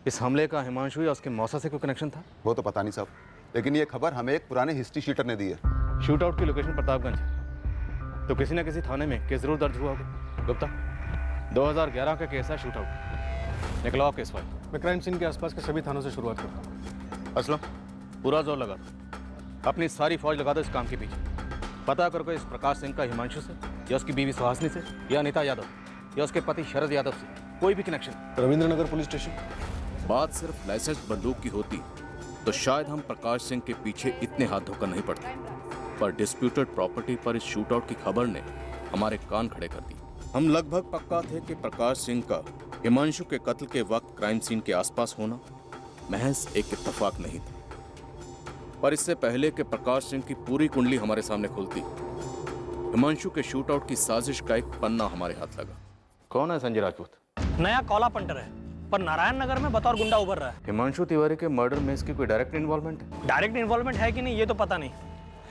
इस हमले का हिमांशु या उसके मौसा से कोई कनेक्शन था? वो तो पता नहीं साहब, लेकिन ये खबर हमें एक पुराने हिस्ट्री शीटर ने दी है। शूट आउट की लोकेशन प्रतापगंज है, तो किसी न किसी थाने में केस जरूर दर्ज हुआ होगा। गुप्ता, 2011 का केस है शूट आउट, निकलवाओ केस फाइल। मैं क्राइम सीन के आसपास के सभी थानों से शुरुआत करता हूँ। असलम, पूरा जोर लगा दो, अपनी सारी फौज लगा दो इस काम के पीछे। पता करो इस प्रकाश सिंह का हिमांशु से, या उसकी बीवी सुहासनी से, या अनीता यादव, या उसके पति शरद यादव से कोई भी कनेक्शन। रविंद्रनगर police station. बात सिर्फ लाइसेंस बंदूक की होती तो शायद हम प्रकाश सिंह के पीछे इतने हाथ धोकर नहीं पड़ते, पर डिस्प्यूटेड प्रॉपर्टी पर इस शूट आउट की खबर ने हमारे कान खड़े कर दिए। हम लगभग पक्का थे कि प्रकाश सिंह का हिमांशु के कत्ल के वक्त क्राइम सीन के आसपास होना महज एक इत्तेफाक नहीं था, पर इससे पहले कि प्रकाश सिंह की पूरी कुंडली हमारे सामने खुलती, हिमांशु के शूट आउट की साजिश का एक पन्ना हमारे हाथ लगा। कौन है संजय राजपूत? नया कॉला पंटर है, पर नारायण नगर में बतौर गुंडा उभर रहा है। हिमांशु तिवारी के मर्डर में इसकी कोई डायरेक्ट इन्वॉल्वमेंट है? डायरेक्ट इन्वॉल्वमेंट है कि नहीं ये तो पता नहीं,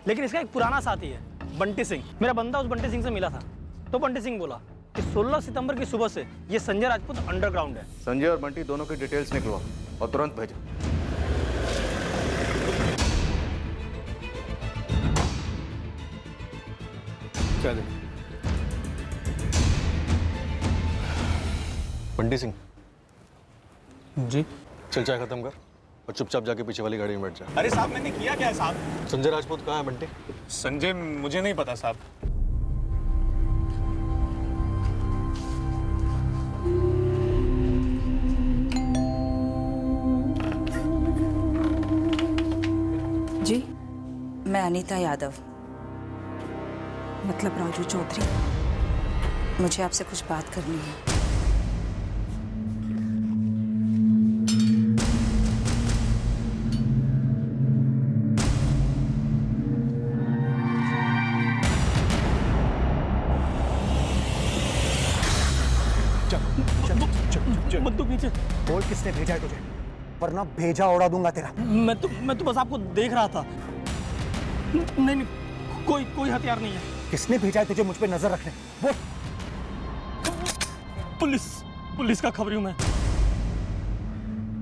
लेकिन इसका एक पुराना साथी है, बंटी सिंह। मेरा बंदा उस बंटी सिंह से मिला था, तो बंटी सिंह बोला कि 16 सितंबर की सुबह से ये संजय राजपूत अंडरग्राउंड है। संजय और बंटी दोनों की डिटेल्स निकलवाओ और तुरंत भेजो। क्या दे? बंटी सिंह जी चल चाय खत्म कर और चुपचाप जाके पीछे वाली गाड़ी में बैठ जा। अरे साहब मैंने किया क्या है साहब? संजय राजपूत कहाँ है बंटी? संजय मुझे नहीं पता साहब। जी, मैं अनीता यादव, मतलब राजू चौधरी। मुझे आपसे कुछ बात करनी है। बंदूक नीचे। बोल किसने भेजा है तुझे, वरना भेजा उड़ा दूंगा तेरा। मैं तो बस आपको देख रहा था। नहीं, कोई हथियार नहीं है। किसने भेजा है तुझे मुझ पे नजर रखने? बोल। पुलिस का खबरी हूं मैं।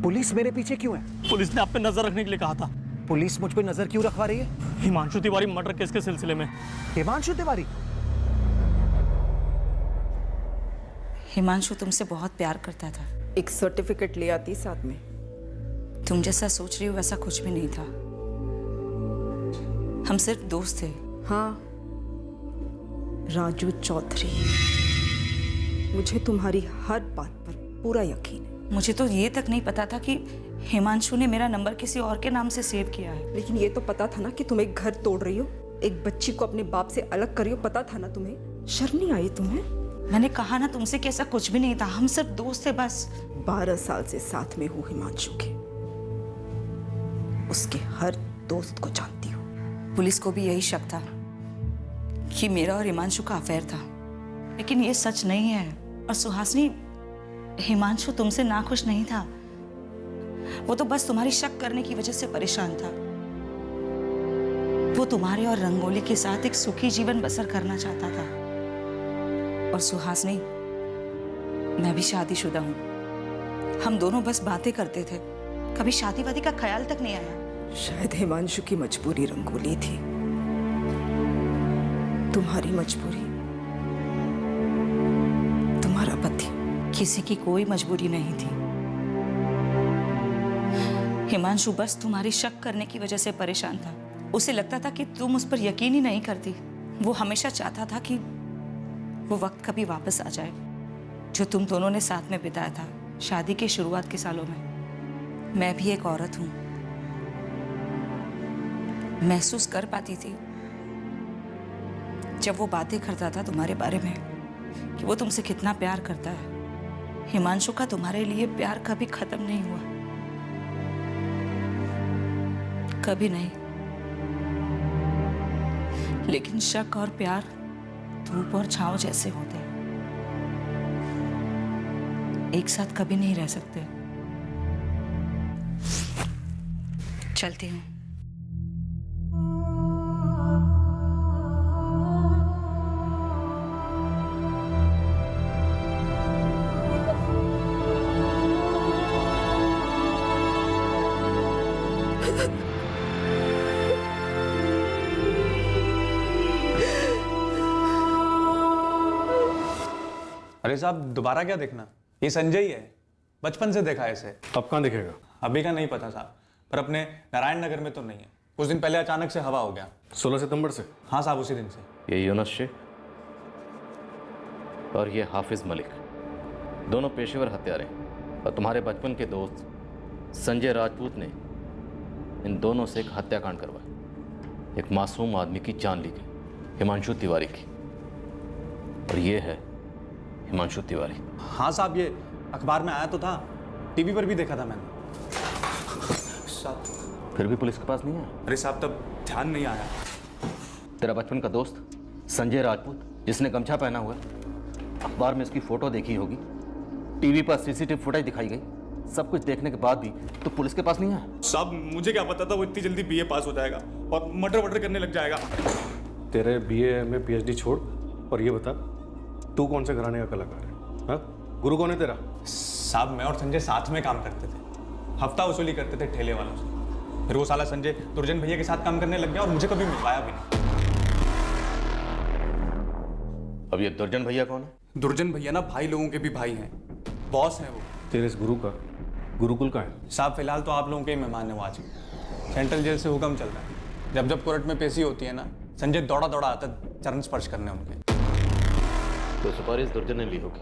पुलिस मेरे पीछे क्यों है? पुलिस ने आप पे नजर रखने के लिए कहा था। पुलिस मुझ पे नजर क्यों रखवा रही है? हिमांशु तिवारी मर्डर केस के सिलसिले में। हिमांशु तिवारी? हिमांशु तुमसे बहुत प्यार करता था। एक सर्टिफिकेट ले आती साथ में। तुम जैसा सोच रही हो वैसा कुछ भी नहीं था। हम सिर्फ दोस्त थे। हाँ, राजू चौधरी, मुझे तुम्हारी हर बात पर पूरा यकीन है। मुझे तो ये तक नहीं पता था कि हिमांशु ने मेरा नंबर किसी और के नाम से सेव किया है। लेकिन ये तो पता था ना कि तुम एक घर तोड़ रही हो, एक बच्ची को अपने बाप से अलग कर रही हो। पता था ना तुम्हें? शर्म नहीं आई तुम्हें? मैंने कहा ना तुमसे कि ऐसा कुछ भी नहीं था, हम सिर्फ दोस्त थे बस। 12 साल से साथ में हूँ हिमांशु के, उसके हर दोस्त को जानती हूँ। पुलिस को भी यही शक था कि मेरा और हिमांशु का अफेयर था, लेकिन ये सच नहीं है। और सुहासनी, हिमांशु तुमसे नाखुश नहीं था, वो तो बस तुम्हारी शक करने की वजह से परेशान था। वो तुम्हारे और रंगोली के साथ एक सुखी जीवन बसर करना चाहता था। और सुहासनी, मैं भी शादीशुदा हूँ। हम दोनों बस बातें करते थे, कभी शादी वादी का ख्याल तक नहीं आया। शायद हिमांशु की मजबूरी रंगोली थी, तुम्हारी मजबूरी तुम्हारा पति। किसी की कोई मजबूरी नहीं थी। हिमांशु बस तुम्हारी शक करने की वजह से परेशान था। उसे लगता था कि तुम उस पर यकीन ही नहीं करती। वो हमेशा चाहता था कि वो वक्त कभी वापस आ जाए जो तुम दोनों ने साथ में बिताया था शादी के शुरुआत के सालों में। मैं भी एक औरत हूं, महसूस कर पाती थी जब वो बातें करता था तुम्हारे बारे में कि वो तुमसे कितना प्यार करता है। हिमांशु का तुम्हारे लिए प्यार कभी खत्म नहीं हुआ, कभी नहीं। लेकिन शक और प्यार धूप और छांव जैसे होते हैं, एक साथ कभी नहीं रह सकते। चलती हूँ। अरे साहब दोबारा क्या देखना, ये संजय ही है, बचपन से देखा है इसे। अब कहाँ दिखेगा? अभी का नहीं पता साहब, पर अपने नारायण नगर में तो नहीं है। कुछ दिन पहले अचानक से हवा हो गया। 16 सितंबर से? हाँ साहब, उसी दिन से। ये यूनुस शेख और ये हाफिज मलिक, दोनों पेशेवर हत्यारे हैं। और तुम्हारे बचपन के दोस्त संजय राजपूत ने इन दोनों से एक हत्याकांड करवाया। एक मासूम आदमी की जान ली गई, हिमांशु तिवारी की। और ये है हिमांशु तिवारी। हाँ साहब, ये अखबार में आया तो था, टीवी पर भी देखा था मैंने। साहब फिर भी पुलिस के पास नहीं आया? अरे साहब तब ध्यान नहीं आया। तेरा बचपन का दोस्त संजय राजपूत, जिसने गमछा पहना हुआ है, अखबार में उसकी फोटो देखी होगी, टीवी पर सीसीटीवी फुटेज दिखाई गई, सब कुछ देखने के बाद भी तो पुलिस के पास नहीं आया? साहब मुझे क्या पता था वो इतनी जल्दी बीए पास हो जाएगा और मर्डर करने लग जाएगा। तेरे बीए में पीएचडी छोड़ और ये बता, तू कौन से घराने का कलाकार है? हाँ, गुरु कौन है तेरा? साहब मैं और संजय साथ में काम करते थे, हफ्ता वसूली करते थे ठेले वालों से। फिर वो साला संजय दुर्जन भैया के साथ काम करने लग गया और मुझे कभी मिलवाया भी नहीं। अब ये दुर्जन भैया कौन है? दुर्जन भैया ना भाई लोगों के भी भाई हैं, बॉस हैं वो। तेरे इस गुरु का गुरुकुल का है? साहब फिलहाल तो आप लोगों के ही मेहमान हैं वो आज। सेंट्रल जेल से हुक्म चल रहा है, जब जब कोर्ट में पेशी होती है ना, संजय दौड़ा दौड़ा आता चरण स्पर्श करने उनके। तो सुपारी दुर्जन ने ली होगी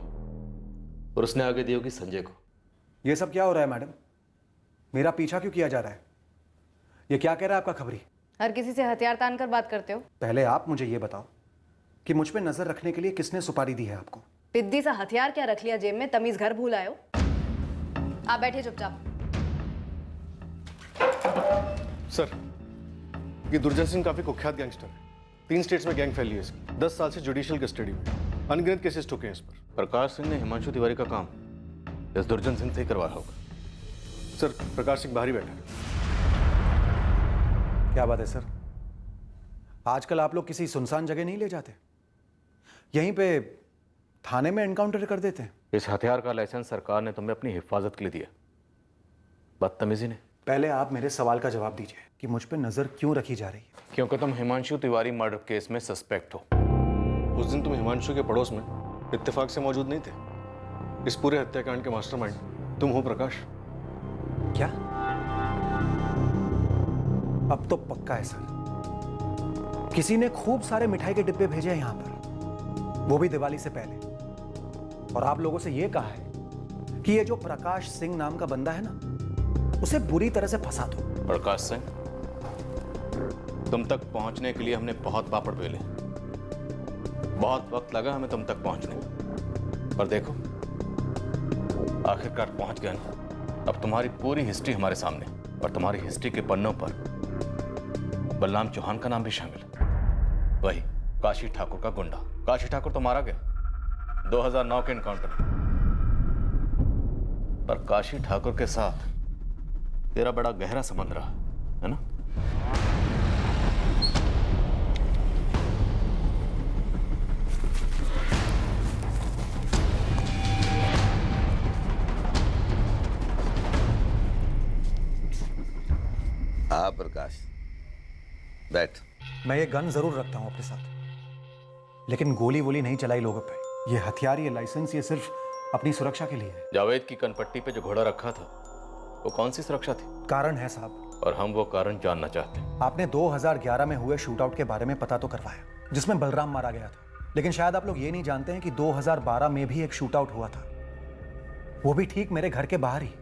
और उसने आगे दी होगी संजय को। ये सब क्या हो रहा है मैडम? मेरा पीछा क्यों किया जा रहा है? ये क्या कह रहा है आपका खबरी? हर किसी से हथियार तान कर बात करते हो। पहले आप मुझे ये बताओ कि मुझ पे नजर रखने के लिए किसने सुपारी दी है आपको? पिद्दी सा हथियार क्या रख लिया जेब में, तमीज घर भूल आए हो। आप बैठिए चुपचाप। सर, ये दुर्जन सिंह काफी कुख्यात गैंगस्टर है। 3 स्टेट्स में गैंग फैली है इसकी। 10 साल से जुडिशियल कस्टडी में, अनगिनत केसेस ठुके हैं इस पर। प्रकाश सिंह ने हिमांशु तिवारी का काम इस दुर्जन सिंह से ही करवाया होगा। सर, प्रकाश सिंह बाहर ही बैठा है। क्या बात है सर? आजकल आप लोग किसी सुनसान जगह नहीं ले जाते, यहीं पे थाने में एनकाउंटर कर देते हैं। इस हथियार का लाइसेंस सरकार ने तुम्हें अपनी हिफाजत के लिए दिया, बदतमीजी ने। पहले आप मेरे सवाल का जवाब दीजिए कि मुझ पे नजर क्यों रखी जा रही है? क्योंकि तुम हिमांशु तिवारी मर्डर केस में सस्पेक्ट हो। उस दिन तुम हिमांशु के पड़ोस में इत्तेफाक से मौजूद नहीं थे। इस पूरे हत्याकांड के मास्टरमाइंड तुम हो प्रकाश। क्या? अब तो पक्का है सर, किसी ने खूब सारे मिठाई के डिब्बे भेजे हैं यहां पर, वो भी दिवाली से पहले। और आप लोगों से ये कहा है कि ये जो प्रकाश सिंह नाम का बंदा है ना, उसे बुरी तरह से फंसा दो। प्रकाश सिंह, तुम तक पहुंचने के लिए हमने बहुत पापड़ बेले, बहुत वक्त लगा हमें तुम तक पहुंचने, पर देखो आखिरकार पहुंच गए ना। अब तुम्हारी पूरी हिस्ट्री हमारे सामने, और तुम्हारी हिस्ट्री के पन्नों पर बलराम चौहान का नाम भी शामिल है, वही काशी ठाकुर का गुंडा। काशी ठाकुर तो मारा गया 2009 के एनकाउंटर में, पर काशी ठाकुर के साथ तेरा बड़ा गहरा संबंध रहा है ना? हाँ प्रकाश, बैठ। मैं ये गन जरूर रखता हूं अपने साथ, लेकिन गोली वोली नहीं चलाई लोगों पे। ये हथियार, ये लाइसेंस, ये सिर्फ अपनी सुरक्षा के लिए है। जावेद की कनपट्टी पे जो घोड़ा रखा था, वो कौन सी सुरक्षा थी? कारण है साहब, और हम वो कारण जानना चाहते हैं। आपने 2011 में हुए शूटआउट के बारे में पता तो करवाया, जिसमें बलराम मारा गया था, लेकिन शायद आप लोग ये नहीं जानते हैं कि 2012 में भी एक शूटआउट हुआ था, वो भी ठीक मेरे घर के बाहर ही।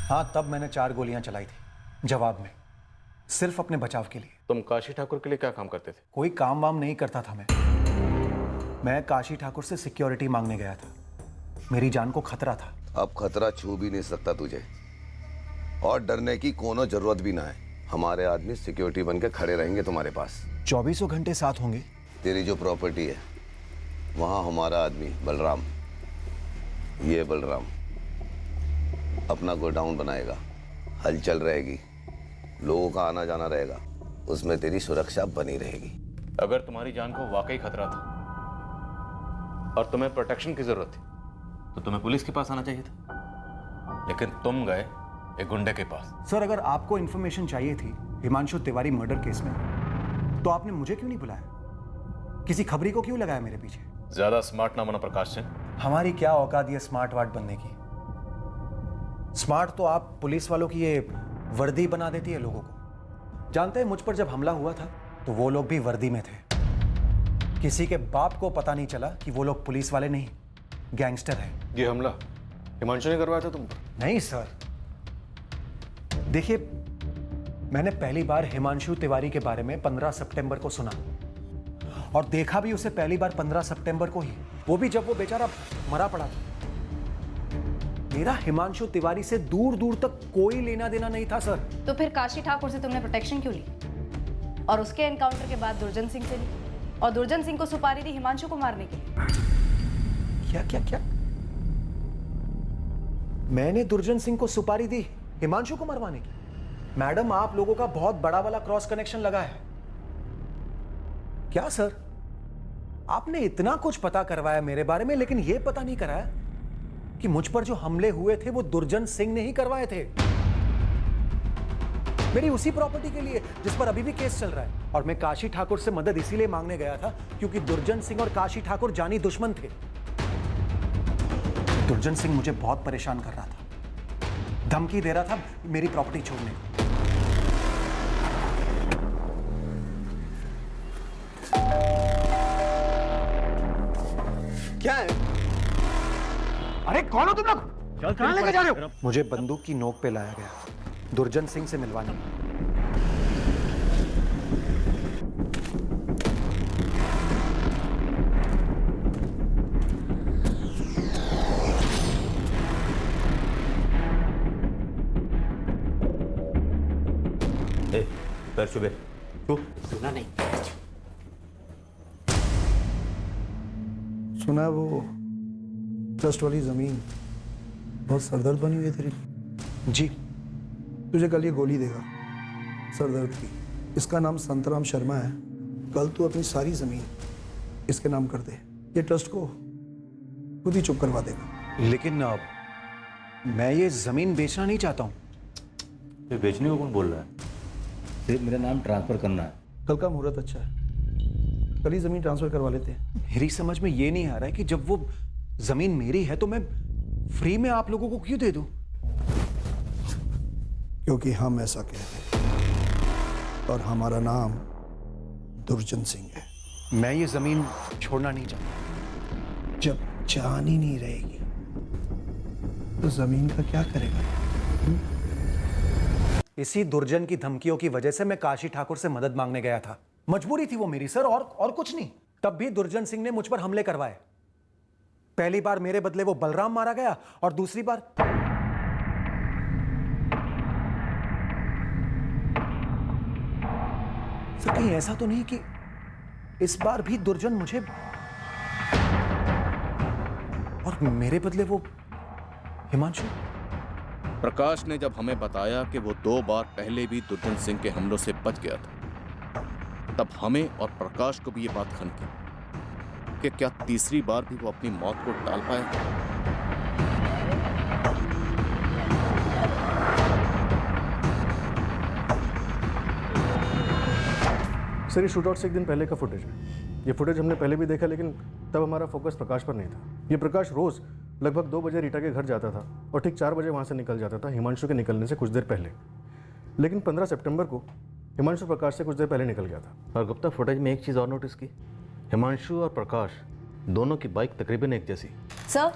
हाँ, तब मैंने 4 गोलियां चलाई थी जवाब में, सिर्फ अपने बचाव के लिए। तुम काशी ठाकुर के लिए क्या काम करते थे? कोई काम वाम नहीं करता था मैं काशी ठाकुर से सिक्योरिटी मांगने गया था। मेरी जान को खतरा था। अब खतरा छू भी नहीं सकता तुझे, और डरने की कोनो जरूरत भी ना है। हमारे आदमी सिक्योरिटी बन के खड़े रहेंगे तुम्हारे पास, 24 घंटे साथ होंगे। तेरी जो प्रॉपर्टी है वहाँ हमारा आदमी बलराम, ये बलराम अपना गोडाउन बनाएगा, हलचल रहेगी, लोगों का आना जाना रहेगा, उसमें तेरी सुरक्षा बनी रहेगी। अगर तुम्हारी जान को वाकई खतरा था और तुम्हें प्रोटेक्शन की जरूरत थी तो तुम्हें पुलिस के पास आना चाहिए था, लेकिन तुम गए एक गुंडे के पास। सर, अगर आपको इंफॉर्मेशन चाहिए थी हिमांशु तिवारी मर्डर केस में, तो आपने मुझे क्यों नहीं बुलाया? किसी खबरी को क्यों लगाया मेरे पीछे? ज्यादा स्मार्ट ना बनो प्रकाश सिंह। हमारी क्या औकात है स्मार्ट वार्ड बनने की? स्मार्ट तो आप पुलिस वालों की ये वर्दी बना देती है लोगों को। जानते हैं, मुझ पर जब हमला हुआ था तो वो लोग भी वर्दी में थे। किसी के बाप को पता नहीं चला कि वो लोग पुलिस वाले नहीं, गैंगस्टर हैं। ये हमला हिमांशु ने करवाया था तुम पर? नहीं सर, देखिए, मैंने पहली बार हिमांशु तिवारी के बारे में 15 सितंबर को सुना और देखा भी उसे पहली बार 15 सितंबर को ही, वो भी जब वो बेचारा मरा पड़ा था। मेरा हिमांशु तिवारी से दूर दूर तक कोई लेना देना नहीं था सर। तो फिर काशी ठाकुर से तुमने प्रोटेक्शन क्यों ली? और उसके एनकाउंटर के बाद दुर्जन सिंह से ली, और दुर्जन सिंह को सुपारी दी हिमांशु को मारने के लिए। क्या क्या क्या? मैंने दुर्जन सिंह को सुपारी दी हिमांशु को मरवाने की? मैडम, आप लोगों का बहुत बड़ा वाला क्रॉस कनेक्शन लगा है क्या सर? आपने इतना कुछ पता करवाया मेरे बारे में, लेकिन यह पता नहीं कराया कि मुझ पर जो हमले हुए थे वो दुर्जन सिंह ने ही करवाए थे, मेरी उसी प्रॉपर्टी के लिए जिस पर अभी भी केस चल रहा है। और मैं काशी ठाकुर से मदद इसीलिए मांगने गया था क्योंकि दुर्जन सिंह और काशी ठाकुर जानी दुश्मन थे। दुर्जन सिंह मुझे बहुत परेशान कर रहा था, धमकी दे रहा था मेरी प्रॉपर्टी छोड़ने को। क्या है? अरे कौन हो तुम लोग? कहां लेके जा रहे हो? मुझे बंदूक की नोक पे लाया गया दुर्जन सिंह से मिलवाने। पैर सुबह सुना नहीं। सुना है वो ट्रस्ट वाली जमीन बहुत सरदर्द बनी हुई है तेरी। जी, तुझे कल ये गोली देगा सरदर्द की। इसका नाम संतराम शर्मा है। कल तू अपनी सारी जमीन इसके नाम कर दे, ये ट्रस्ट को खुद ही चुप करवा देगा। लेकिन मैं ये जमीन बेचना नहीं चाहता हूँ। ये बेचने को कौन बोल रहा है? सिर्फ मेरा नाम ट्रांसफर करना है। कल का मुहूर्त अच्छा है, कल ही जमीन ट्रांसफर करवा लेते हैं। मेरी समझ में ये नहीं आ रहा है कि जब वो जमीन मेरी है तो मैं फ्री में आप लोगों को क्यों दे दूं? क्योंकि हम ऐसा कहते हैं और हमारा नाम दुर्जन सिंह है। मैं ये जमीन छोड़ना नहीं चाहता। जब जान ही नहीं रहेगी तो जमीन का क्या करेगा? इसी दुर्जन की धमकियों की वजह से मैं काशी ठाकुर से मदद मांगने गया था। मजबूरी थी वो मेरी सर, और कुछ नहीं। तब भी दुर्जन सिंह ने मुझ पर हमले करवाए। पहली बार मेरे बदले वो बलराम मारा गया और दूसरी बार सर कहीं ऐसा तो नहीं कि इस बार भी दुर्जन मुझे और मेरे बदले वो हिमांशु? प्रकाश ने जब हमें बताया कि वो 2 बार पहले भी दुर्जन सिंह के हमलों से बच गया था, तब हमें और प्रकाश को भी ये बात खनकी कि क्या तीसरी बार भी वो अपनी मौत को टाल पाएगा। सर, ये शूटआउट से एक दिन पहले का फुटेज है। ये फुटेज हमने पहले भी देखा, लेकिन तब हमारा फोकस प्रकाश पर नहीं था। ये प्रकाश रोज लगभग 2 बजे रीटा के घर जाता था और ठीक 4 बजे वहाँ से निकल जाता था, हिमांशु के निकलने से कुछ देर पहले। लेकिन 15 सितंबर को हिमांशु प्रकाश से कुछ देर पहले निकल गया था। और गुप्ता, फुटेज में एक चीज़ और नोटिस की, हिमांशु और प्रकाश दोनों की बाइक तकरीबन एक जैसी। सर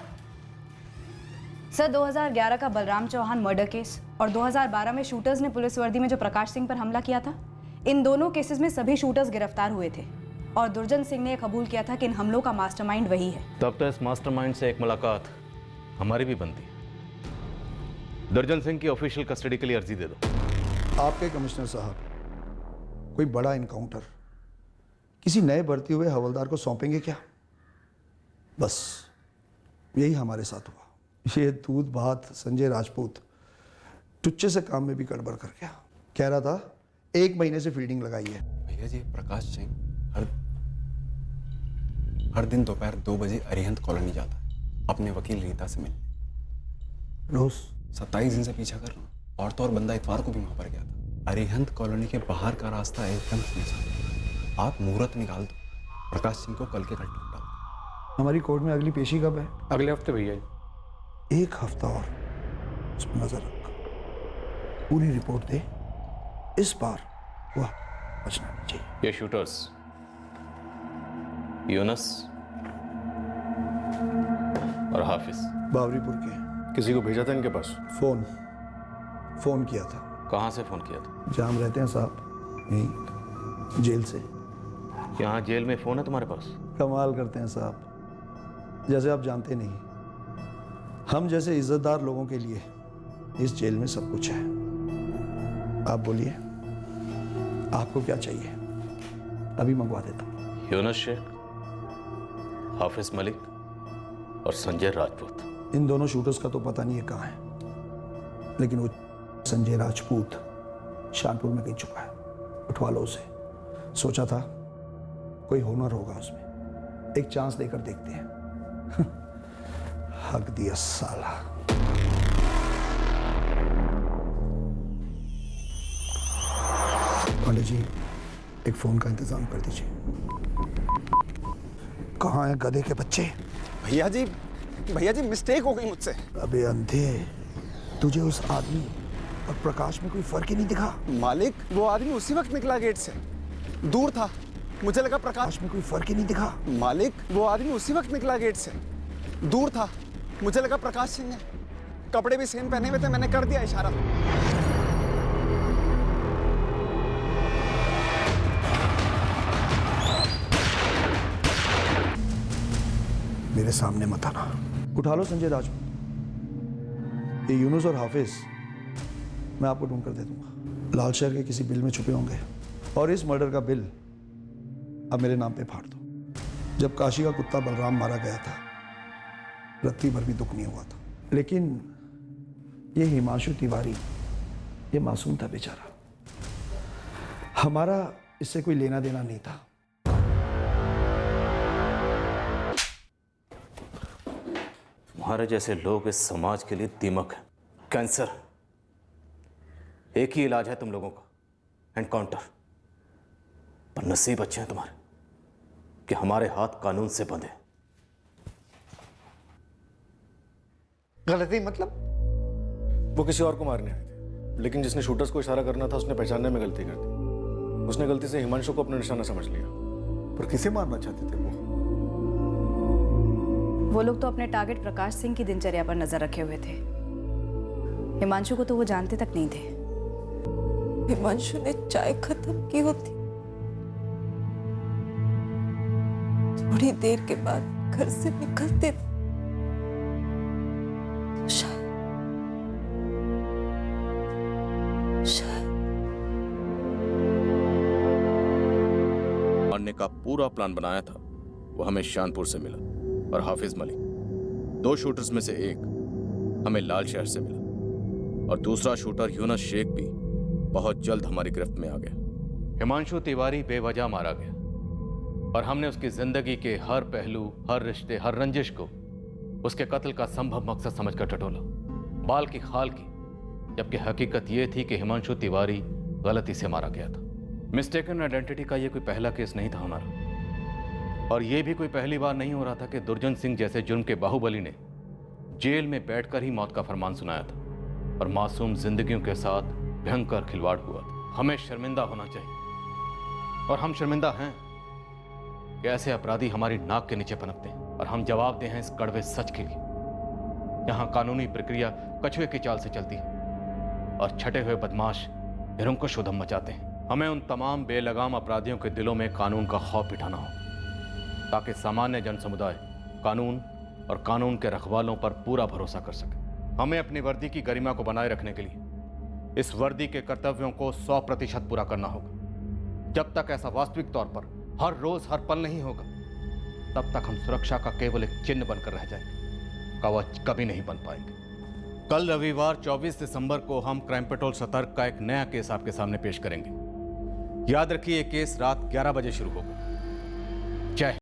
2011 का बलराम चौहान मर्डर केस और 2012 में शूटर्स ने पुलिस वर्दी में जो प्रकाश सिंह पर हमला किया था, इन दोनों केसेस में सभी शूटर्स गिरफ्तार हुए थे और दुर्जन सिंह ने कबूल किया था कि इन हमलों का मास्टरमाइंड वही है। तब तो इस मास्टरमाइंड से एक मुलाकात हमारी भी बनती। दुर्जन सिंह की ऑफिशियल कस्टडी के लिए अर्जी दे दो। आपके कमिश्नर साहब कोई बड़ा इनकाउंटर किसी नए भर्ती हुए हवलदार को सौंपेंगे क्या? बस यही हमारे साथ हुआ। ये दूध भात संजय राजपूत टुच्चे से काम में भी गड़बड़ कर गया। कह रहा था 1 महीने से फील्डिंग लगाई है। भैया जी, प्रकाश सिंह हर दिन दोपहर 2 बजे अरिहंत कॉलोनी जाता है अपने वकील रीता से मिलने। रोज 27 दिन से पीछा कर रहा हूँ। और तो और बंदा इतवार को भी वहां पर गया था। अरिहंत कॉलोनी के बाहर का रास्ता एकदम सुनसान। आप मुहूर्त निकाल दो, प्रकाश सिंह को कल के कल लौटा दो। हमारी कोर्ट में अगली पेशी कब है? अगले हफ्ते भैया। 1 हफ्ता और उस पर नजर रख, पूरी रिपोर्ट दे। इस बार वह बचना नहीं चाहिए। ये शूटर्स यूनस और हाफिज बावरीपुर के। किसी को भेजा था इनके पास? फोन किया था। कहाँ से फोन किया था? जहाँ हम रहते हैं साहब, यहीं जेल से। यहाँ जेल में फोन है तुम्हारे पास? कमाल करते हैं साहब, जैसे आप जानते नहीं। हम जैसे इज्जतदार लोगों के लिए इस जेल में सब कुछ है। आप बोलिए, आपको क्या चाहिए? अभी मंगवा देता हूँ। यूनस शेख, हाफिज मलिक और संजय राजपूत। इन दोनों शूटर्स का तो पता नहीं है कहाँ है, लेकिन वो संजय राजपूत शानपुर में कहीं छुपा है। उठवा लो उसे। सोचा था कोई हुनर होगा उसमें, एक चांस देकर देखते हैं। हक दिया साला। पंडित जी, एक फोन का इंतजाम कर दीजिए। कहाँ है गधे के बच्चे? भैया जी मिस्टेक हो गई मुझसे। अबे अंधे, तुझे उस आदमी और प्रकाश में कोई फर्क ही नहीं दिखा? मालिक, वो आदमी उसी वक्त निकला गेट से। दूर था, मुझे लगा प्रकाश में कोई फर्क ही नहीं दिखा। मालिक, वो आदमी उसी वक्त निकला गेट से। दूर था, मुझे लगा प्रकाश सिंह है। कपड़े भी सेम पहने हुए थे, मैंने कर दिया इशारा। मेरे सामने मत आना। उठा लो संजय राजपूत। ये यूनुस और हाफिज मैं आपको ढूंढ कर दे दूंगा। लाल शहर के किसी बिल में छुपे होंगे, और इस मर्डर का बिल अब मेरे नाम पे फाड़ दो। जब काशी का कुत्ता बलराम मारा गया था, रत्ती भर भी दुख नहीं हुआ था। लेकिन ये हिमांशु तिवारी, ये मासूम था बेचारा। हमारा इससे कोई लेना देना नहीं था। तुम्हारे जैसे लोग इस समाज के लिए दीमक है, कैंसर। एक ही इलाज है तुम लोगों का, एनकाउंटर। पर नसीब अच्छे हैं तुम्हारे कि हमारे हाथ कानून से बंधे। गलती मतलब? वो किसी और को मारने आए थे, लेकिन जिसने शूटर्स को इशारा करना था उसने पहचानने में गलती कर दी। उसने गलती से हिमांशु को अपना निशाना समझ लिया। पर किसे मारना चाहते थे वो लोग तो अपने टारगेट प्रकाश सिंह की दिनचर्या पर नजर रखे हुए थे। हिमांशु को तो वो जानते तक नहीं थे। हिमांशु ने चाय खत्म की होती, थोड़ी देर के बाद घर से निकलते तो मारने का पूरा प्लान बनाया था वो हमें शानपुर से मिला, और हाफिज मलिक, 2 शूटर्स में से एक हमें लाल शहर से मिला, और दूसरा शूटर यूनस शेख भी बहुत जल्द हमारी गिरफ्त में आ गया। हिमांशु तिवारी बेवजह मारा गया, और हमने उसकी जिंदगी के हर पहलू, हर रिश्ते, हर रंजिश को उसके कत्ल का संभव मकसद समझकर टटोला, बाल की खाल की, जबकि हकीकत यह थी कि हिमांशु तिवारी गलती से मारा गया था। मिस्टेकन आइडेंटिटी का यह कोई पहला केस नहीं था हमारा, और यह भी कोई पहली बार नहीं हो रहा था कि दुर्जन सिंह जैसे जुर्म के बाहुबली ने जेल में बैठकर ही मौत का फरमान सुनाया था, और मासूम जिंदगियों के साथ भयंकर खिलवाड़ हुआ था। हमें शर्मिंदा होना चाहिए, और हम शर्मिंदा हैं कि ऐसे अपराधी हमारी नाक के नीचे पनपते हैं, और हम जवाबदेह हैं इस कड़वे सच के लिए। यहाँ कानूनी प्रक्रिया कछुए की चाल से चलती है, और छटे हुए बदमाश निरंकुश उधम मचाते हैं। हमें उन तमाम बेलगाम अपराधियों के दिलों में कानून का खौफ बिठाना हो, ताकि सामान्य जन समुदाय कानून और कानून के रखवालों पर पूरा भरोसा कर सके। हमें अपनी वर्दी की गरिमा को बनाए रखने के लिए इस वर्दी के कर्तव्यों को 100% पूरा करना होगा। जब तक ऐसा वास्तविक तौर पर हर रोज हर पल नहीं होगा, तब तक हम सुरक्षा का केवल एक चिन्ह बनकर रह जाएंगे, कवच कभी नहीं बन पाएंगे। कल रविवार 24 दिसंबर को हम क्राइम पेट्रोल सतर्क का एक नया केस आपके सामने पेश करेंगे। याद रखिए, ये केस रात 11 बजे शुरू होगा।